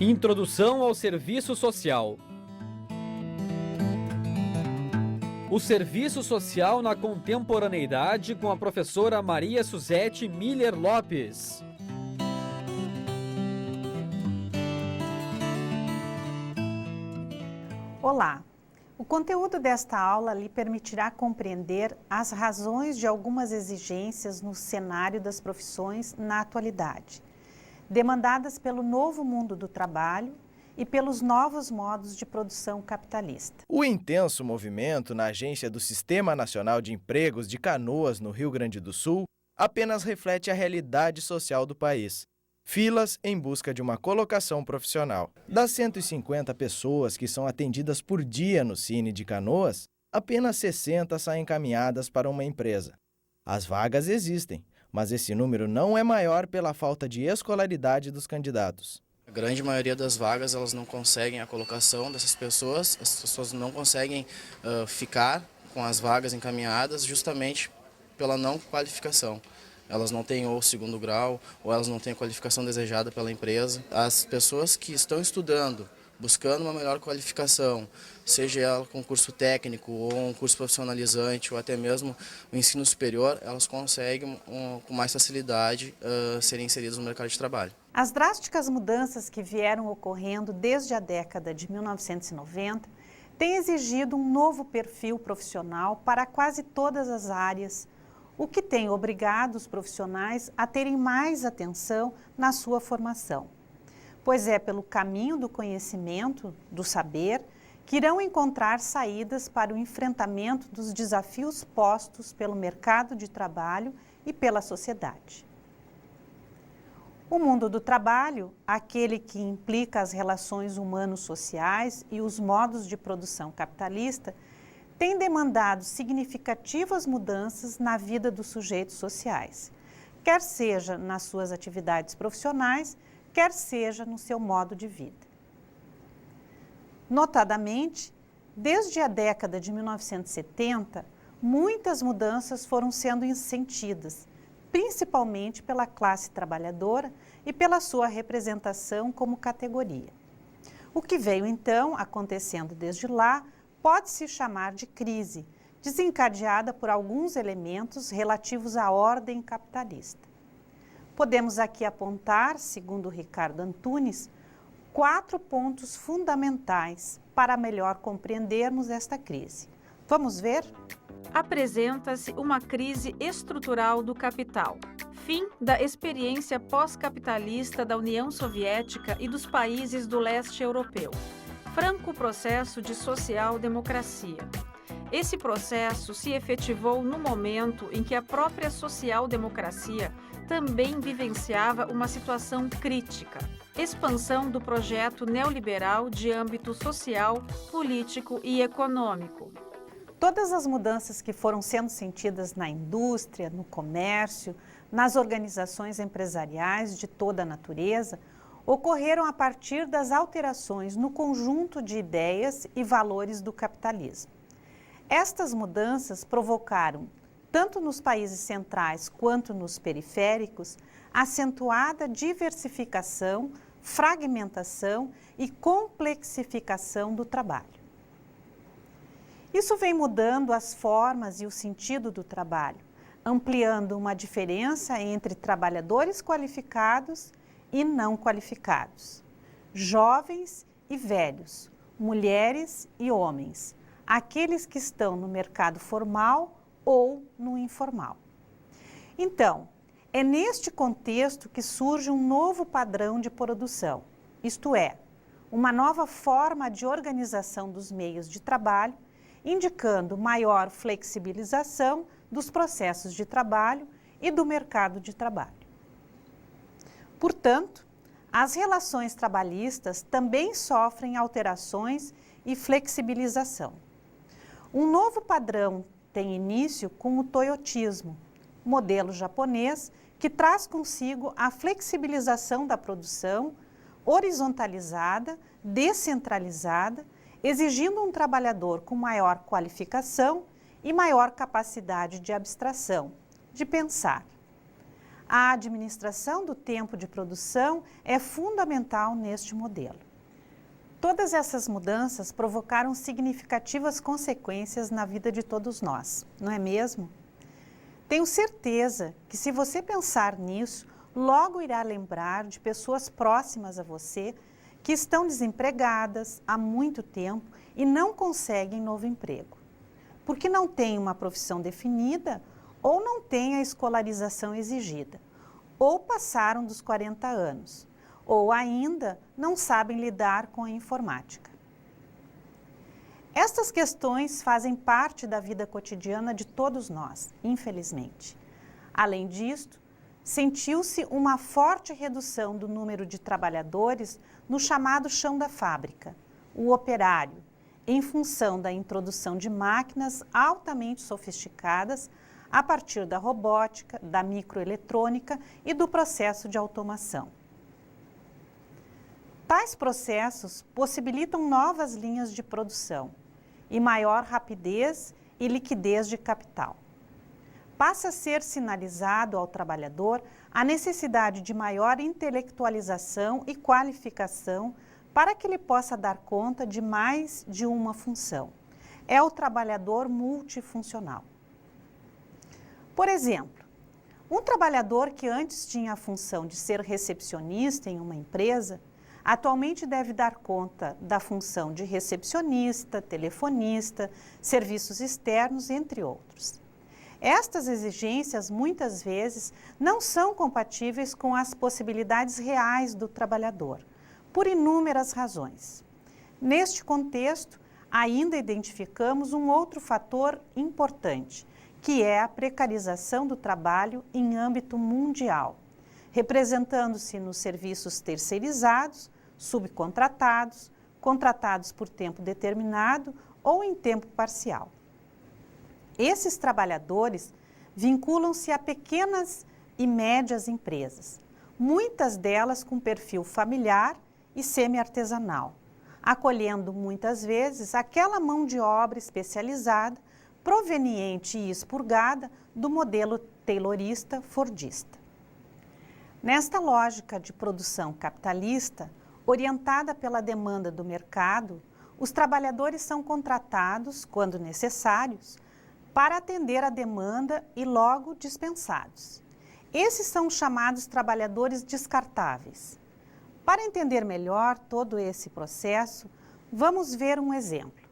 Introdução ao serviço social. O serviço social na contemporaneidade com a professora Maria Suzete Miller Lopes. Olá! O conteúdo desta aula lhe permitirá compreender as razões de algumas exigências no cenário das profissões na atualidade, demandadas pelo novo mundo do trabalho e pelos novos modos de produção capitalista. O intenso movimento na agência do Sistema Nacional de Empregos de Canoas, no Rio Grande do Sul, apenas reflete a realidade social do país. Filas em busca de uma colocação profissional. Das 150 pessoas que são atendidas por dia no Cine de Canoas, apenas 60 saem encaminhadas para uma empresa. As vagas existem, mas esse número não é maior pela falta de escolaridade dos candidatos. A grande maioria das vagas elas não conseguem a colocação dessas pessoas, as pessoas não conseguem ficar com as vagas encaminhadas justamente pela não qualificação. Elas não têm ou segundo grau, ou elas não têm a qualificação desejada pela empresa. As pessoas que estão estudando, buscando uma melhor qualificação, seja ela com curso técnico, ou um curso profissionalizante, ou até mesmo o ensino superior, elas conseguem com mais facilidade serem inseridas no mercado de trabalho. As drásticas mudanças que vieram ocorrendo desde a década de 1990 têm exigido um novo perfil profissional para quase todas as áreas, o que tem obrigado os profissionais a terem mais atenção na sua formação. Pois é pelo caminho do conhecimento, do saber, que irão encontrar saídas para o enfrentamento dos desafios postos pelo mercado de trabalho e pela sociedade. O mundo do trabalho, aquele que implica as relações humanos-sociais e os modos de produção capitalista, tem demandado significativas mudanças na vida dos sujeitos sociais, quer seja nas suas atividades profissionais, quer seja no seu modo de vida. Notadamente, desde a década de 1970, muitas mudanças foram sendo sentidas, principalmente pela classe trabalhadora e pela sua representação como categoria. O que veio então acontecendo desde lá pode-se chamar de crise, desencadeada por alguns elementos relativos à ordem capitalista. Podemos aqui apontar, segundo Ricardo Antunes, 4 pontos fundamentais para melhor compreendermos esta crise. Vamos ver? Apresenta-se uma crise estrutural do capital, fim da experiência pós-capitalista da União Soviética e dos países do leste europeu. Franco processo de social-democracia. Esse processo se efetivou no momento em que a própria social-democracia também vivenciava uma situação crítica. Expansão do projeto neoliberal de âmbito social, político e econômico. Todas as mudanças que foram sendo sentidas na indústria, no comércio, nas organizações empresariais de toda a natureza, ocorreram a partir das alterações no conjunto de ideias e valores do capitalismo. Estas mudanças provocaram, tanto nos países centrais quanto nos periféricos, acentuada diversificação, fragmentação e complexificação do trabalho. Isso vem mudando as formas e o sentido do trabalho, ampliando uma diferença entre trabalhadores qualificados e não qualificados, jovens e velhos, mulheres e homens, aqueles que estão no mercado formal ou no informal. Então, é neste contexto que surge um novo padrão de produção, isto é, uma nova forma de organização dos meios de trabalho, indicando maior flexibilização dos processos de trabalho e do mercado de trabalho. Portanto, as relações trabalhistas também sofrem alterações e flexibilização. Um novo padrão tem início com o toyotismo, modelo japonês que traz consigo a flexibilização da produção, horizontalizada, descentralizada, exigindo um trabalhador com maior qualificação e maior capacidade de abstração, de pensar. A administração do tempo de produção é fundamental neste modelo. Todas essas mudanças provocaram significativas consequências na vida de todos nós, não é mesmo? Tenho certeza que, se você pensar nisso, logo irá lembrar de pessoas próximas a você que estão desempregadas há muito tempo e não conseguem novo emprego, porque não têm uma profissão definida ou não têm a escolarização exigida, ou passaram dos 40 anos, ou ainda não sabem lidar com a informática. Estas questões fazem parte da vida cotidiana de todos nós, infelizmente. Além disto, sentiu-se uma forte redução do número de trabalhadores no chamado chão da fábrica, o operário, em função da introdução de máquinas altamente sofisticadas a partir da robótica, da microeletrônica e do processo de automação. Tais processos possibilitam novas linhas de produção e maior rapidez e liquidez de capital. Passa a ser sinalizado ao trabalhador a necessidade de maior intelectualização e qualificação para que ele possa dar conta de mais de uma função. É o trabalhador multifuncional. Por exemplo, um trabalhador que antes tinha a função de ser recepcionista em uma empresa, atualmente deve dar conta da função de recepcionista, telefonista, serviços externos, entre outros. Estas exigências, muitas vezes, não são compatíveis com as possibilidades reais do trabalhador, por inúmeras razões. Neste contexto, ainda identificamos um outro fator importante, que é a precarização do trabalho em âmbito mundial, representando-se nos serviços terceirizados, subcontratados, contratados por tempo determinado ou em tempo parcial. Esses trabalhadores vinculam-se a pequenas e médias empresas, muitas delas com perfil familiar e semi-artesanal, acolhendo muitas vezes aquela mão de obra especializada proveniente e expurgada do modelo taylorista fordista. Nesta lógica de produção capitalista, orientada pela demanda do mercado, os trabalhadores são contratados, quando necessários, para atender a demanda e logo dispensados. Esses são os chamados trabalhadores descartáveis. Para entender melhor todo esse processo, vamos ver um exemplo.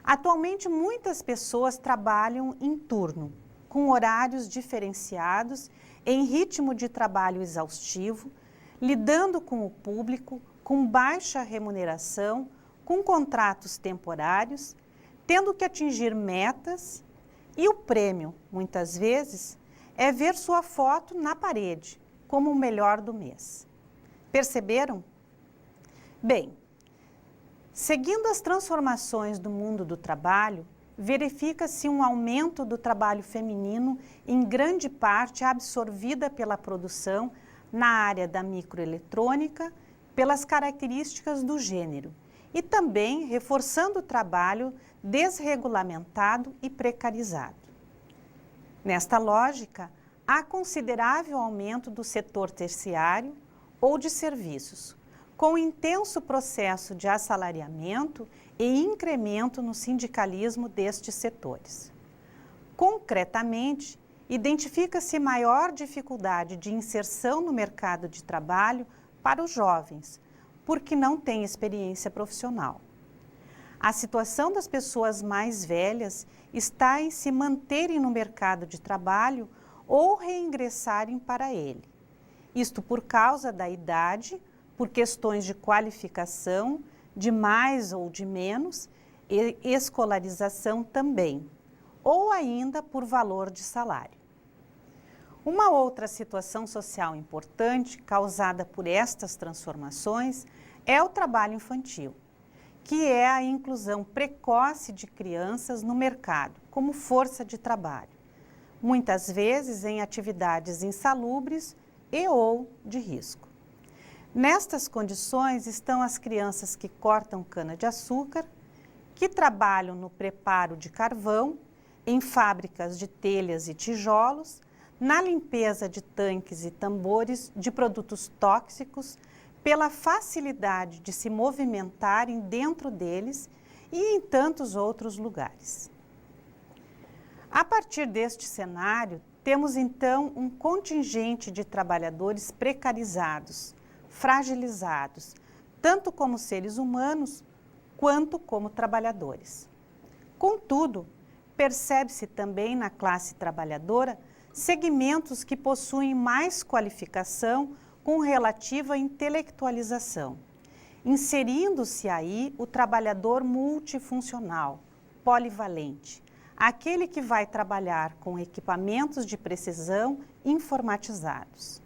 Atualmente, muitas pessoas trabalham em turno, com horários diferenciados, em ritmo de trabalho exaustivo, lidando com o público, com baixa remuneração, com contratos temporários, tendo que atingir metas, e o prêmio, muitas vezes, é ver sua foto na parede, como o melhor do mês. Perceberam? Bem, seguindo as transformações do mundo do trabalho, verifica-se um aumento do trabalho feminino, em grande parte absorvida pela produção na área da microeletrônica, pelas características do gênero, e também reforçando o trabalho desregulamentado e precarizado. Nesta lógica, há considerável aumento do setor terciário ou de serviços, com intenso processo de assalariamento e incremento no sindicalismo destes setores. Concretamente, identifica-se maior dificuldade de inserção no mercado de trabalho para os jovens, porque não têm experiência profissional. A situação das pessoas mais velhas está em se manterem no mercado de trabalho ou reingressarem para ele. Isto por causa da idade, por questões de qualificação, de mais ou de menos, e escolarização também, ou ainda por valor de salário. Uma outra situação social importante causada por estas transformações é o trabalho infantil, que é a inclusão precoce de crianças no mercado como força de trabalho, muitas vezes em atividades insalubres e ou de risco. Nestas condições estão as crianças que cortam cana-de-açúcar, que trabalham no preparo de carvão, em fábricas de telhas e tijolos, na limpeza de tanques e tambores de produtos tóxicos, pela facilidade de se movimentarem dentro deles e em tantos outros lugares. A partir deste cenário, temos então um contingente de trabalhadores precarizados, fragilizados, tanto como seres humanos, quanto como trabalhadores. Contudo, percebe-se também na classe trabalhadora segmentos que possuem mais qualificação com relativa intelectualização, inserindo-se aí o trabalhador multifuncional, polivalente, aquele que vai trabalhar com equipamentos de precisão informatizados.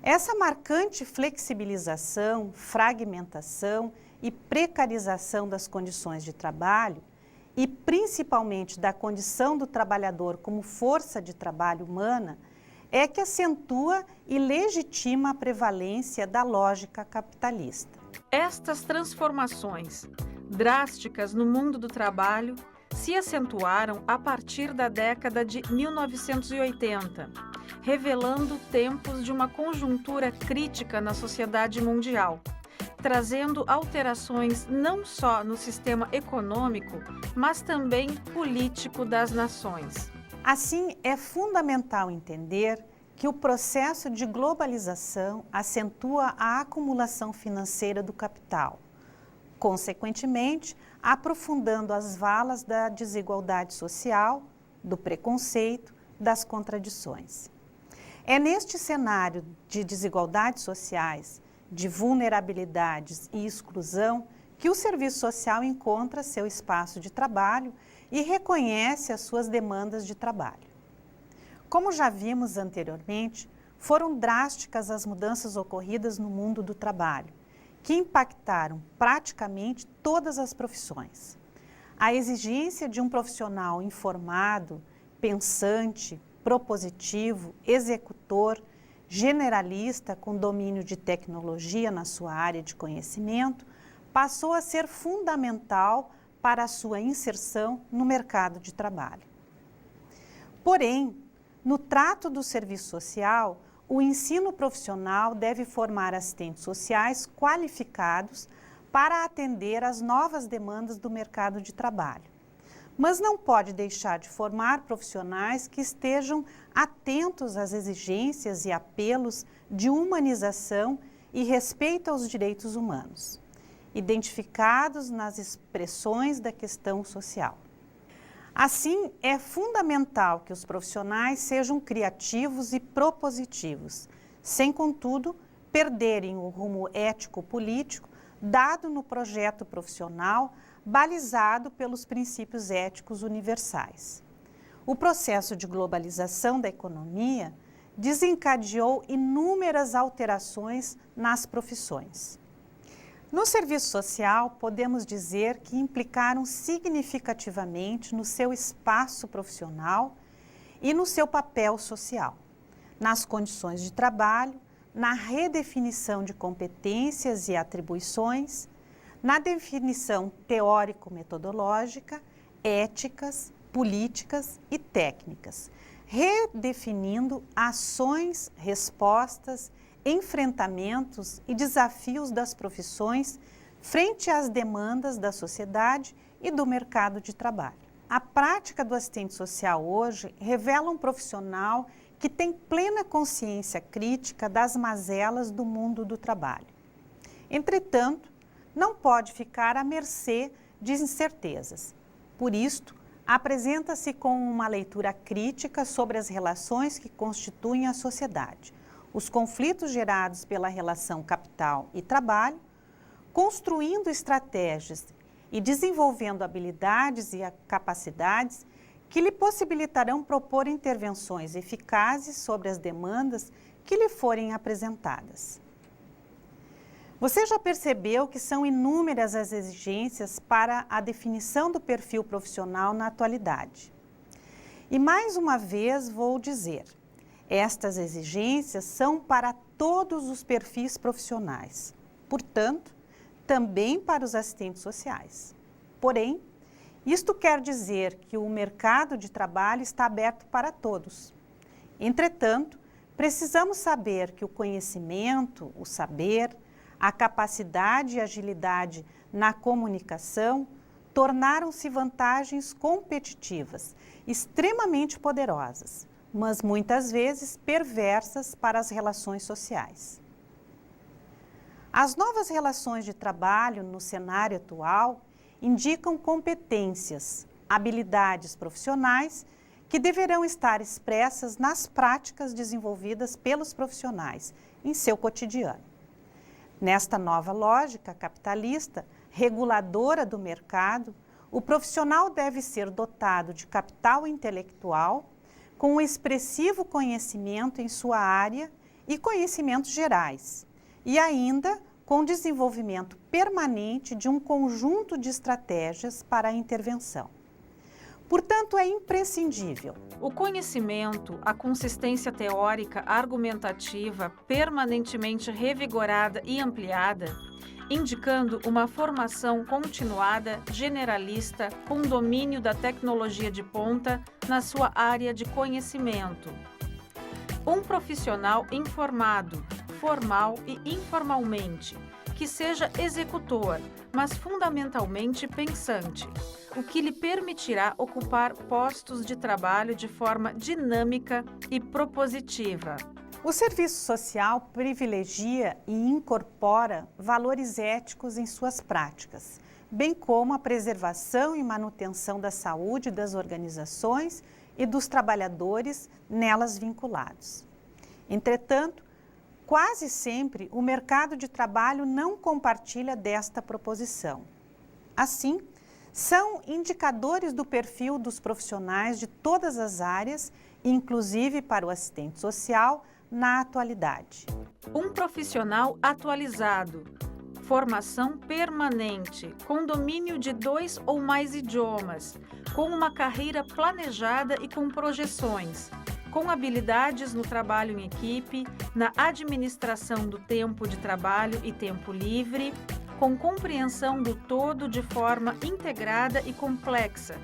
Essa marcante flexibilização, fragmentação e precarização das condições de trabalho, e principalmente da condição do trabalhador como força de trabalho humana, é que acentua e legitima a prevalência da lógica capitalista. Estas transformações drásticas no mundo do trabalho se acentuaram a partir da década de 1980, revelando tempos de uma conjuntura crítica na sociedade mundial, trazendo alterações não só no sistema econômico, mas também político das nações. Assim, é fundamental entender que o processo de globalização acentua a acumulação financeira do capital, consequentemente, aprofundando as valas da desigualdade social, do preconceito, das contradições. É neste cenário de desigualdades sociais, de vulnerabilidades e exclusão que o serviço social encontra seu espaço de trabalho e reconhece as suas demandas de trabalho. Como já vimos anteriormente, foram drásticas as mudanças ocorridas no mundo do trabalho, que impactaram praticamente todas as profissões. A exigência de um profissional informado, pensante, propositivo, executor, generalista com domínio de tecnologia na sua área de conhecimento, passou a ser fundamental para a sua inserção no mercado de trabalho. Porém, no trato do serviço social, o ensino profissional deve formar assistentes sociais qualificados para atender às novas demandas do mercado de trabalho. Mas não pode deixar de formar profissionais que estejam atentos às exigências e apelos de humanização e respeito aos direitos humanos, identificados nas expressões da questão social. Assim, é fundamental que os profissionais sejam criativos e propositivos, sem, contudo, perderem o rumo ético-político dado no projeto profissional balizado pelos princípios éticos universais. O processo de globalização da economia desencadeou inúmeras alterações nas profissões. No serviço social, podemos dizer que implicaram significativamente no seu espaço profissional e no seu papel social, nas condições de trabalho, na redefinição de competências e atribuições, na definição teórico-metodológica, éticas, políticas e técnicas, redefinindo ações, respostas, enfrentamentos e desafios das profissões frente às demandas da sociedade e do mercado de trabalho. A prática do assistente social hoje revela um profissional que tem plena consciência crítica das mazelas do mundo do trabalho. Entretanto, não pode ficar à mercê de incertezas. Por isto, apresenta-se com uma leitura crítica sobre as relações que constituem a sociedade, os conflitos gerados pela relação capital e trabalho, construindo estratégias e desenvolvendo habilidades e capacidades que lhe possibilitarão propor intervenções eficazes sobre as demandas que lhe forem apresentadas. Você já percebeu que são inúmeras as exigências para a definição do perfil profissional na atualidade. E mais uma vez vou dizer, estas exigências são para todos os perfis profissionais, portanto, também para os assistentes sociais. Porém, Isto quer dizer que o mercado de trabalho está aberto para todos. Entretanto, precisamos saber que o conhecimento, o saber, a capacidade e agilidade na comunicação tornaram-se vantagens competitivas, extremamente poderosas, mas muitas vezes perversas para as relações sociais. As novas relações de trabalho no cenário atual indicam competências, habilidades profissionais que deverão estar expressas nas práticas desenvolvidas pelos profissionais em seu cotidiano. Nesta nova lógica capitalista, reguladora do mercado, o profissional deve ser dotado de capital intelectual, com um expressivo conhecimento em sua área e conhecimentos gerais, e ainda com desenvolvimento permanente de um conjunto de estratégias para a intervenção. Portanto, é imprescindível o conhecimento, a consistência teórica argumentativa permanentemente revigorada e ampliada, indicando uma formação continuada, generalista, com domínio da tecnologia de ponta na sua área de conhecimento. Um profissional informado, formal e informalmente, que seja executor, mas fundamentalmente pensante, o que lhe permitirá ocupar postos de trabalho de forma dinâmica e propositiva. O serviço social privilegia e incorpora valores éticos em suas práticas, bem como a preservação e manutenção da saúde das organizações e dos trabalhadores nelas vinculados. Entretanto, quase sempre o mercado de trabalho não compartilha desta proposição. Assim, são indicadores do perfil dos profissionais de todas as áreas, inclusive para o assistente social, na atualidade. Um profissional atualizado, formação permanente, com domínio de 2 ou mais idiomas, com uma carreira planejada e com projeções, com habilidades no trabalho em equipe, na administração do tempo de trabalho e tempo livre, com compreensão do todo de forma integrada e complexa,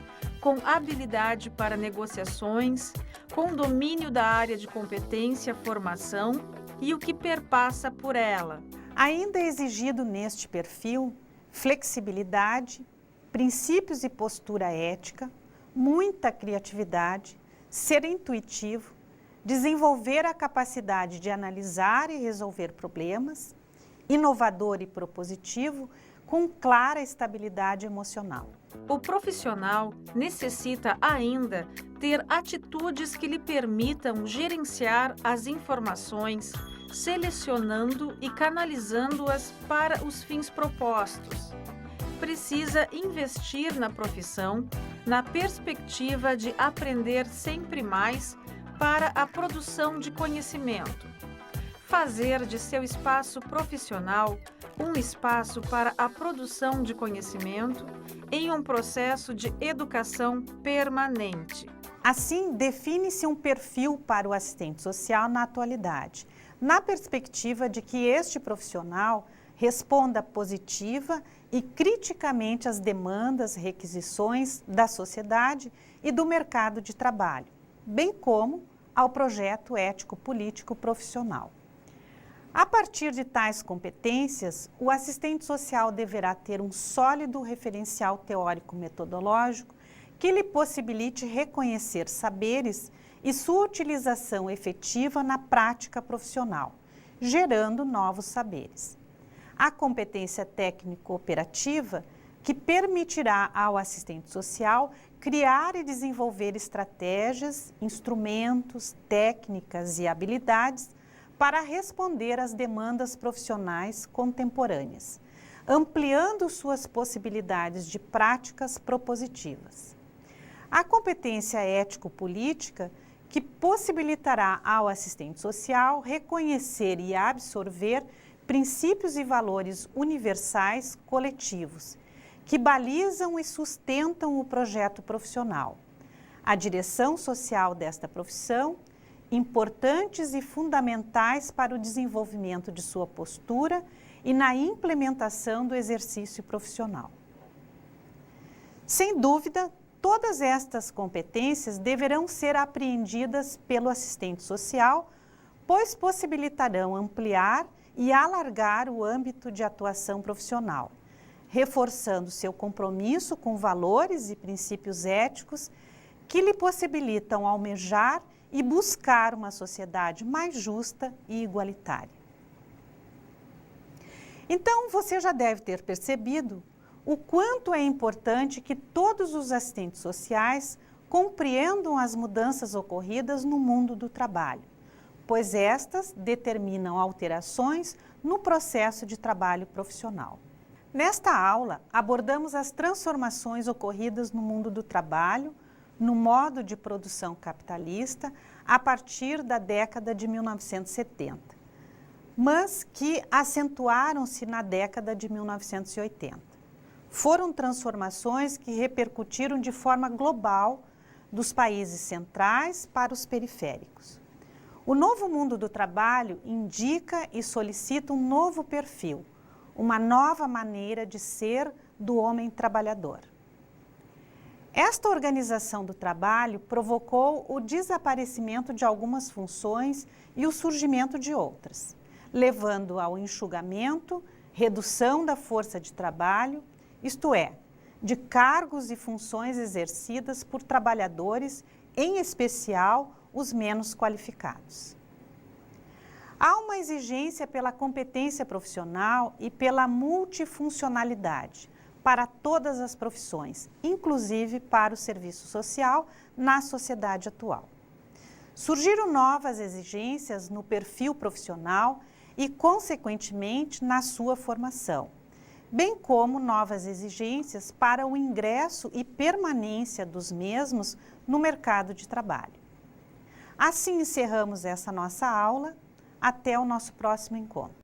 com habilidade para negociações, com domínio da área de competência, formação e o que perpassa por ela. Ainda é exigido neste perfil flexibilidade, princípios e postura ética, muita criatividade, ser intuitivo, desenvolver a capacidade de analisar e resolver problemas, inovador e propositivo, com clara estabilidade emocional. O profissional necessita ainda ter atitudes que lhe permitam gerenciar as informações, selecionando e canalizando-as para os fins propostos. Precisa investir na profissão, na perspectiva de aprender sempre mais para a produção de conhecimento. Fazer de seu espaço profissional um espaço para a produção de conhecimento em um processo de educação permanente. Assim, define-se um perfil para o assistente social na atualidade, na perspectiva de que este profissional responda positiva e criticamente às demandas, requisições da sociedade e do mercado de trabalho, bem como ao projeto ético-político profissional. A partir de tais competências, o assistente social deverá ter um sólido referencial teórico-metodológico que lhe possibilite reconhecer saberes e sua utilização efetiva na prática profissional, gerando novos saberes. A competência técnico-operativa, que permitirá ao assistente social criar e desenvolver estratégias, instrumentos, técnicas e habilidades para responder às demandas profissionais contemporâneas, ampliando suas possibilidades de práticas propositivas. A competência ético-política, que possibilitará ao assistente social reconhecer e absorver princípios e valores universais coletivos, que balizam e sustentam o projeto profissional, a direção social desta profissão, importantes e fundamentais para o desenvolvimento de sua postura e na implementação do exercício profissional. Sem dúvida, todas estas competências deverão ser apreendidas pelo assistente social, pois possibilitarão ampliar e alargar o âmbito de atuação profissional, reforçando seu compromisso com valores e princípios éticos que lhe possibilitam almejar e buscar uma sociedade mais justa e igualitária. Então, você já deve ter percebido o quanto é importante que todos os assistentes sociais compreendam as mudanças ocorridas no mundo do trabalho, pois estas determinam alterações no processo de trabalho profissional. Nesta aula, abordamos as transformações ocorridas no mundo do trabalho, no modo de produção capitalista, a partir da década de 1970, mas que acentuaram-se na década de 1980. Foram transformações que repercutiram de forma global dos países centrais para os periféricos. O novo mundo do trabalho indica e solicita um novo perfil, uma nova maneira de ser do homem trabalhador. Esta organização do trabalho provocou o desaparecimento de algumas funções e o surgimento de outras, levando ao enxugamento, redução da força de trabalho, isto é, de cargos e funções exercidas por trabalhadores, em especial os menos qualificados. Há uma exigência pela competência profissional e pela multifuncionalidade para todas as profissões, inclusive para o serviço social na sociedade atual. Surgiram novas exigências no perfil profissional e, consequentemente, na sua formação, bem como novas exigências para o ingresso e permanência dos mesmos no mercado de trabalho. Assim encerramos essa nossa aula. Até o nosso próximo encontro.